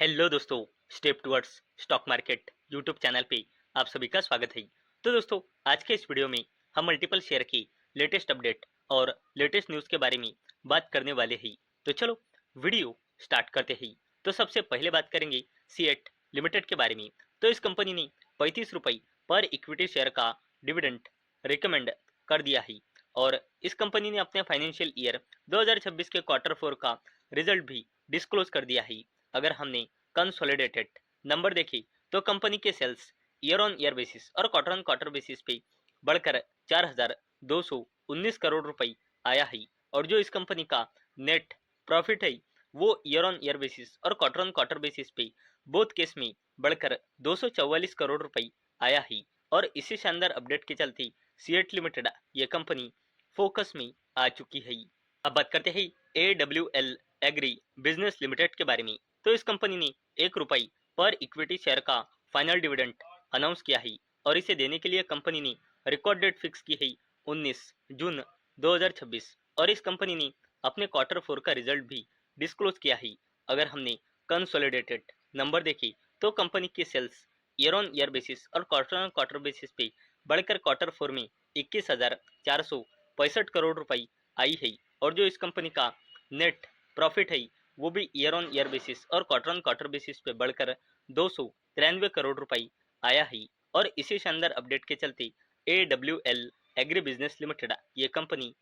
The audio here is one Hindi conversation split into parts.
हेलो दोस्तों, step towards stock market YouTube channel पे आप सभी का स्वागत है। तो दोस्तों, आज के इस वीडियो में हम मल्टीपल शेयर की लेटेस्ट अपडेट और लेटेस्ट न्यूज़ के बारे में बात करने वाले हैं। तो चलो वीडियो स्टार्ट करते हैं। तो सबसे पहले बात करेंगे सीएट लिमिटेड के बारे में। तो इस कंपनी ने 35 रुपये पर इक्विटी शेयर का डिविडेंड रिकमेंड कर दिया है और इस कंपनी ने अपने फाइनेंशियल ईयर 2026 के क्वार्टर 4 का रिजल्ट भी डिस्क्लोज कर दिया है। अगर हमने कंसोलिडेटेड नंबर देखे तो कंपनी के sales year on year basis और क्वार्टर ऑन क्वार्टर बेसिस पे बढ़कर 4,219 करोड़ रुपए आया है और जो इस कंपनी का नेट प्रॉफिट है वो ईयर ऑन ईयर बेसिस और क्वार्टर ऑन क्वार्टर बेसिस पे बोथ केस में बढ़कर 244 करोड़ रुपए आया है। और इसी शानदार अपडेट के चलते सीएट लिमिटेड ये कंपनी फोकस में आ चुकी है। अब बात करते हैं AWL एग्री बिजनेस लिमिटेड के बारे में। तो इस कंपनी ने 1 रुपये पर इक्विटी शेयर का फाइनल डिविडेंड अनाउंस किया है और इसे देने के लिए कंपनी ने रिकॉर्ड डेट फिक्स की है 19 जून 2026 और इस कंपनी ने अपने क्वार्टर 4 का रिजल्ट भी डिस्क्लोज किया है। अगर हमने कंसोलिडेटेड नंबर देखे तो कंपनी की sales year on year basis और क्वार्टर ऑन क्वार्टर बेसिस पे बढ़कर क्वार्टर 4 में 21,465 करोड़ रुपए आई है और जो इस कंपनी का नेट प्रॉफिट है वो भी ईयर ऑन ईयर बेसिस और क्वार्टर ऑन क्वार्टर बेसिस पे बढ़कर 293 करोड़ रुपए आया है। और इसी शानदार अपडेट के चलते AWL एग्री बिजनेस लिमिटेड ये कंपनी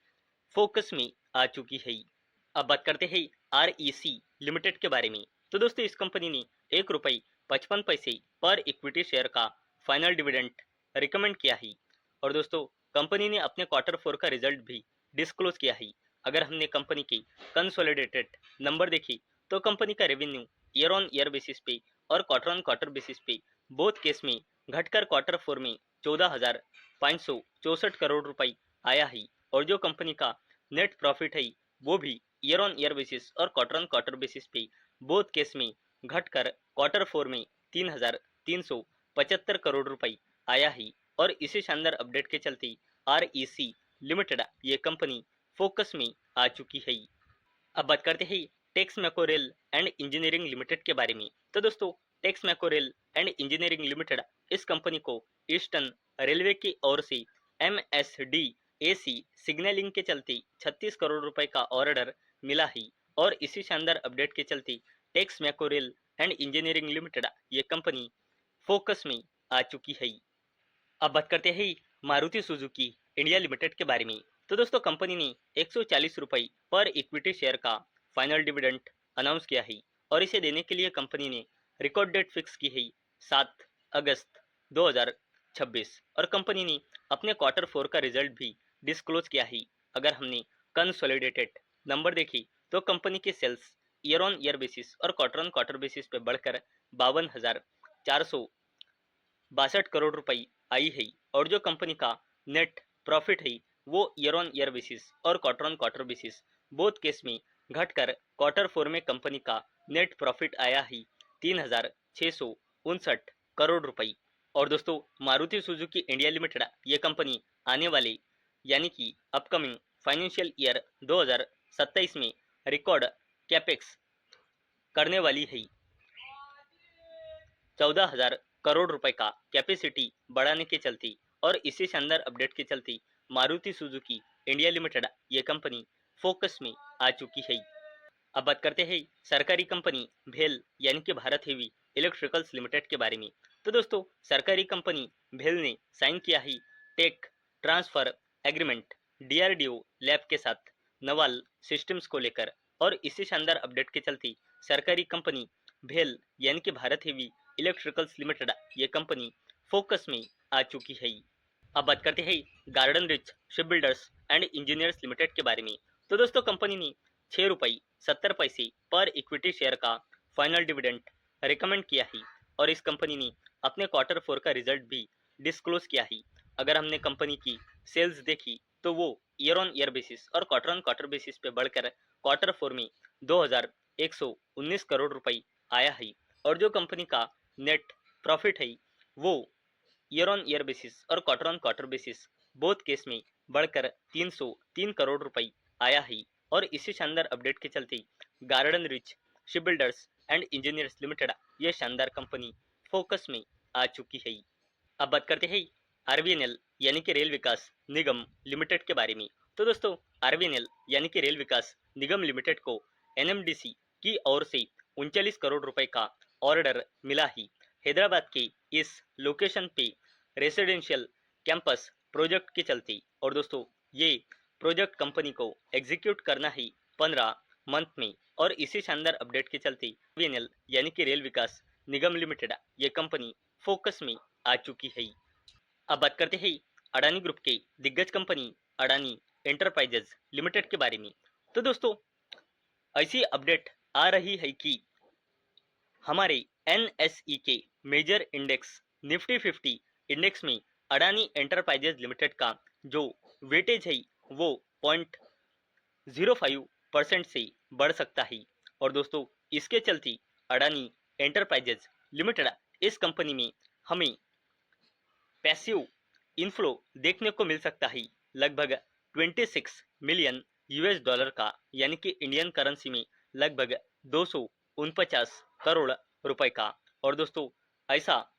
फोकस में आ चुकी है। अब बात करते हैं REC लिमिटेड के बारे में। तो दोस्तों, इस कंपनी ने 1 रुपये 55 पैसे पर इक्विटी शेयर का फाइनल डिविडेंड रिकमेंड किया है और दोस्तों कंपनी ने अपने क्वार्टर 4 का रिजल्ट भी डिस्क्लोज किया है। अगर हमने कंपनी की कंसोलिडेटेड नंबर देखी तो कंपनी का revenue year on year basis पे और क्वार्टर ऑन क्वार्टर बेसिस पे बोथ केस में घटकर क्वार्टर 4 में 14,564 करोड़ रुपए आया है और जो कंपनी का नेट प्रॉफिट है वो भी ईयर ऑन ईयर बेसिस और क्वार्टर ऑन क्वार्टर बेसिस पे बोथ केस में घटकर क्वार्टर 4 में 3,375 करोड़ रुपए आया है। और इसी शानदार अपडेट के चलते REC लिमिटेड ये कंपनी फोकस में आ चुकी है। अब बात करते हैं टेक्स मैकोरेल एंड इंजीनियरिंग लिमिटेड के बारे में। तो दोस्तों, टेक्स मैकोरेल एंड इंजीनियरिंग लिमिटेड इस कंपनी को ईस्टर्न रेलवे की ओर से MSDAC सिग्नलिंग के चलते 36 करोड़ रुपए का ऑर्डर मिला है और इसी शानदार अपडेट के चलते टेक्स मैकोरेल एंड इंजीनियरिंग लिमिटेड ये कंपनी फोकस में आ चुकी है। अब बात करते हैं मारुति सुजुकी इंडिया लिमिटेड के बारे में। तो दोस्तों, कंपनी ने 140 रुपये पर इक्विटी शेयर का फाइनल डिविडेंड अनाउंस किया है और इसे देने के लिए कंपनी ने रिकॉर्ड डेट फिक्स की है 7 अगस्त 2026 और कंपनी ने अपने क्वार्टर 4 का रिजल्ट भी डिस्क्लोज किया है। अगर हमने कंसोलिडेटेड नंबर देखी तो कंपनी के sales year on year basis और क्वार्टर ऑन क्वार्टर बेसिस पे बढ़कर 52,462 करोड़ रुपए आई है और जो कंपनी का नेट प्रॉफिट है वो ईयर ऑन ईयर बेसिस और quarter on quarter basis both case में घटकर क्वार्टर 4 में कंपनी का नेट प्रॉफिट आया है 3,659 करोड़ रुपए। और दोस्तों, मारुति सुजुकी इंडिया लिमिटेड ये कंपनी आने वाले यानी कि अपकमिंग फाइनेंशियल ईयर 2027 में रिकॉर्ड कैपेक्स करने वाली है। 14,000 करोड़ रुपए का कैपेसिटी बढ़ाने के चलते और इसी शानदार अपडेट के चलते मारुति सुजुकी इंडिया लिमिटेड ये कंपनी फोकस में आ चुकी है। अब बात करते हैं सरकारी कंपनी भेल यानी कि भारत हेवी इलेक्ट्रिकल्स लिमिटेड के बारे में। तो दोस्तों, सरकारी कंपनी भेल ने साइन किया है tech transfer agreement DRDO lab के साथ नवाल सिस्टम्स को लेकर और इसी शानदार अपडेट के चलते सरकारी कंपनी भेल यानी कि भारत हेवी इलेक्ट्रिकल्स लिमिटेड ये कंपनी फोकस में आ चुकी है। अब बात करते हैं garden rich ship builders and engineers limited के बारे में। तो दोस्तों, कंपनी ने 6 रुपये 70 पैसे पर इक्विटी शेयर का फाइनल डिविडेंड रिकमेंड किया है और इस कंपनी ने अपने क्वार्टर 4 का रिजल्ट भी डिस्क्लोज किया है। अगर हमने कंपनी की सेल्स देखी तो वो ईयर ऑन ईयर बेसिस और क्वार्टर ऑन क्वार्टर बेसिस पे बढ़कर क्वार्टर 4 में 2,119 करोड़ रुपए आया है और जो कंपनी का नेट प्रॉफिट है वो ईयर ऑन ईयर बेसिस और quarter on quarter basis both case में बढ़कर 303 करोड़ रुपए आया है और इसी शानदार अपडेट के चलते garden rich ship builders and engineers limited ये शानदार कंपनी फोकस में आ चुकी है। अब बात करते हैं आरवीएनएल यानी कि रेल विकास निगम लिमिटेड के बारे में। तो दोस्तों आरवीएनएल यानी कि रेल विकास निगम लिमिटेड को एनएमडीसी की ओर से 39 करोड़ रुपए का ऑर्डर मिला ही हैदराबाद के इस लोकेशन पे रेसिडेंशियल कैंपस प्रोजेक्ट के चलते। और दोस्तों ये प्रोजेक्ट कंपनी को एग्जीक्यूट करना ही 15 मंथ में। और इसी शानदार अपडेट के चलते आरवीएनएल यानी कि रेल विकास निगम लिमिटेड ये कंपनी फोकस में आ चुकी है। अब बात करते हैं अडानी ग्रुप के दिग्गज कंपनी अडानी एंटरप्राइजेज लिमिटेड के बारे में। तो दोस्तों ऐसी अपडेट आ रही है कि हमारे एनएसई के मेजर इंडेक्स निफ्टी 50 इंडेक्स में अडानी एंटरप्राइजेज लिमिटेड का जो वेटेज है वो 0.05% से बढ़ सकता है। और दोस्तों इसके चलते अडानी एंटरप्राइजेज लिमिटेड इस कंपनी में हमें पैसिव इनफ्लो देखने को मिल सकता है लगभग 26 मिलियन यूएस डॉलर का, यानी कि इंडियन करेंसी में लगभग 249 करोड़ रुपए का। और दोस्तों ऐसा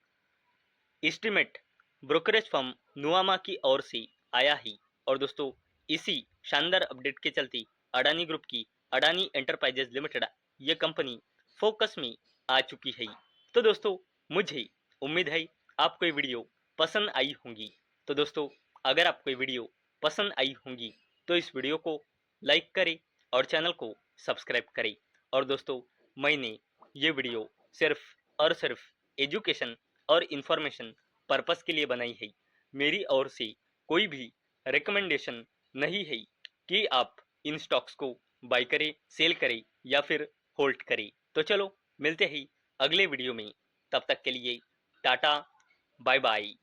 एस्टिमेट ब्रोकरेज फर्म नुआमा की ओर से आया ही। और दोस्तों इसी शानदार अपडेट के चलते अडानी ग्रुप की अडानी एंटरप्राइजेज लिमिटेड ये कंपनी फोकस में आ चुकी है। तो दोस्तों मुझे उम्मीद है आपको ये वीडियो पसंद आई होंगी। तो दोस्तों अगर आपको ये वीडियो पसंद आई होंगी तो इस वीडियो को लाइक करें और चैनल को सब्सक्राइब करें। और दोस्तों मैंने ये वीडियो सिर्फ और सिर्फ एजुकेशन और इन्फॉर्मेशन पर्पस के लिए बनाई है। मेरी ओर से कोई भी रिकमेंडेशन नहीं है कि आप इन स्टॉक्स को बाय करें, सेल करें या फिर होल्ड करें। तो चलो मिलते हैं अगले वीडियो में, तब तक के लिए टाटा बाय बाय।